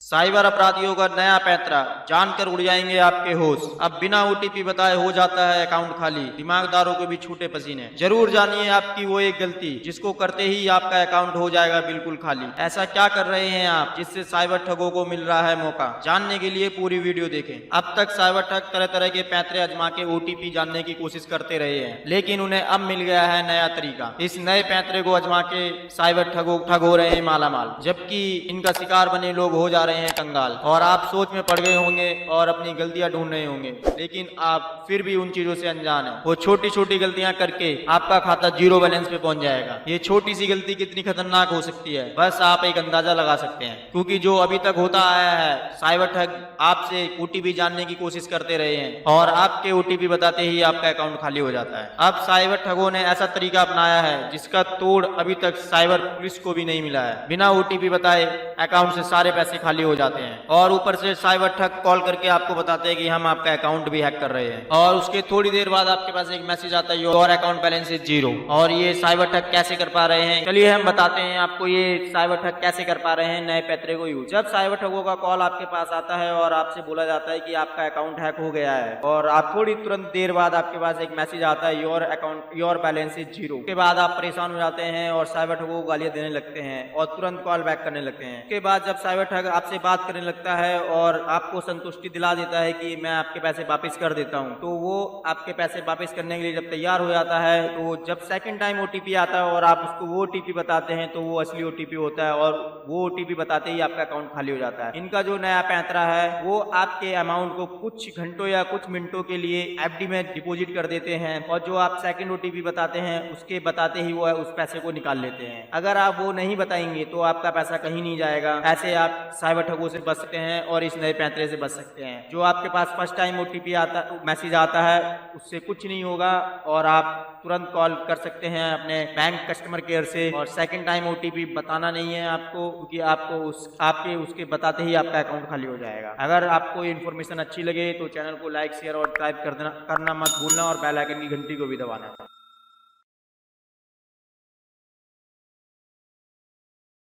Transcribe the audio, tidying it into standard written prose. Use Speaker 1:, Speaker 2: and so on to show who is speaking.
Speaker 1: Cyber अपराधियों का नया पैंतरा, जानकर उड़ जाएंगे आपके होश। अब बिना ओटीपी बताए हो जाता है अकाउंट खाली, दिमागदारों को भी छूटे पसीने। जरूर जानिए आपकी वो एक गलती जिसको करते ही आपका अकाउंट हो जाएगा बिल्कुल खाली। ऐसा क्या कर रहे हैं आप जिससे साइबर ठगों को मिल रहा है मौका? जानने के लिए पूरी वीडियो देखें। अब तक साइबर ठग तरह तरह के पैंतरे आजमा के ओटीपी जानने की कोशिश करते रहे हैं, लेकिन उन्हें अब मिल गया है नया तरीका। इस नए पैंतरे को आजमा के साइबर ठग हो रहे हैं मालामाल, जबकि इनका शिकार बने लोग हो जा रहे हैं कंगाल। और आप सोच में पड़ गए होंगे और अपनी गलतियां ढूंढ रहे होंगे, लेकिन आप फिर भी उन चीजों से अनजान हैं। वो छोटी छोटी गलतियां करके आपका खाता जीरो बैलेंस पे पहुंच जाएगा। ये छोटी सी गलती कितनी खतरनाक हो सकती है, बस आप एक अंदाजा लगा सकते हैं। क्योंकि जो अभी तक होता आया है, साइबर ठग आपसे ओटीपी जानने की कोशिश करते रहे हैं और आपके ओटीपी बताते ही आपका अकाउंट खाली हो जाता है। अब साइबर ठगों ने ऐसा तरीका अपनाया है जिसका तोड़ अभी तक साइबर पुलिस को भी नहीं मिला है। बिना ओटीपी बताए अकाउंट से सारे पैसे खाली हो जाते हैं और ऊपर से साइबर ठग कॉल करके आपको बताते हैं कि हम आपका अकाउंट भी हैक कर रहे हैं, और उसके थोड़ी देर बाद आपके पास एक मैसेज आता है your account balance is zero. और ये साइबर ठग कैसे कर पा रहे हैं, चलिए हम बताते हैं आपको ये साइबर ठग कैसे कर पा रहे हैं नए पैतरे को यूज। जब साइबर ठगों का कॉल आपके पास आता है और आपसे बोला जाता है कि आपका अकाउंट हैक हो गया है, और आप थोड़ी तुरंत देर बाद आपके पास एक मैसेज आता है योर बैलेंस इज जीरो, के बाद आप परेशान हो जाते हैं और साइबर ठगों को गालियां देने लगते हैं और तुरंत कॉल बैक करने लगते हैं। उसके बाद जब साइबर ठग आपसे बात करने लगता है और आपको संतुष्टि दिला देता है कि मैं आपके पैसे वापस कर देता हूं, तो वो आपके पैसे वापस करने के लिए जब तैयार हो जाता है, तो जब सेकंड टाइम ओटीपी आता है और आप उसको वो ओटीपी बताते हैं, तो वो असली ओटीपी होता है और वो ओटीपी बताते ही आपका अकाउंट खाली हो जाता है। इनका जो नया पैंतरा है वो आपके अमाउंट को कुछ घंटों या कुछ मिनटों के लिए एफडी में डिपॉजिट कर देते हैं, और जो आप सेकंड ओटीपी बताते हैं उसके बताते ही वो उस पैसे को निकाल लेते हैं। अगर आप वो नहीं बताएंगे तो आपका पैसा कहीं नहीं जाएगा। ऐसे आप साइबर ठगों से बच सकते हैं और इस नए पैंतरे से बच सकते हैं। जो आपके पास फर्स्ट टाइम ओटीपी आता मैसेज आता है उससे कुछ नहीं होगा और आप तुरंत कॉल कर सकते हैं अपने बैंक कस्टमर केयर से, और सेकंड टाइम ओटीपी बताना नहीं है आपको, क्योंकि आपको आपके उसके बताते ही आपका अकाउंट खाली हो जाएगा। अगर आपको ये इन्फॉर्मेशन अच्छी लगे तो चैनल को लाइक शेयर और सब्सक्राइब करना मत भूलना और बेल आइकन की घंटी को भी दबाना।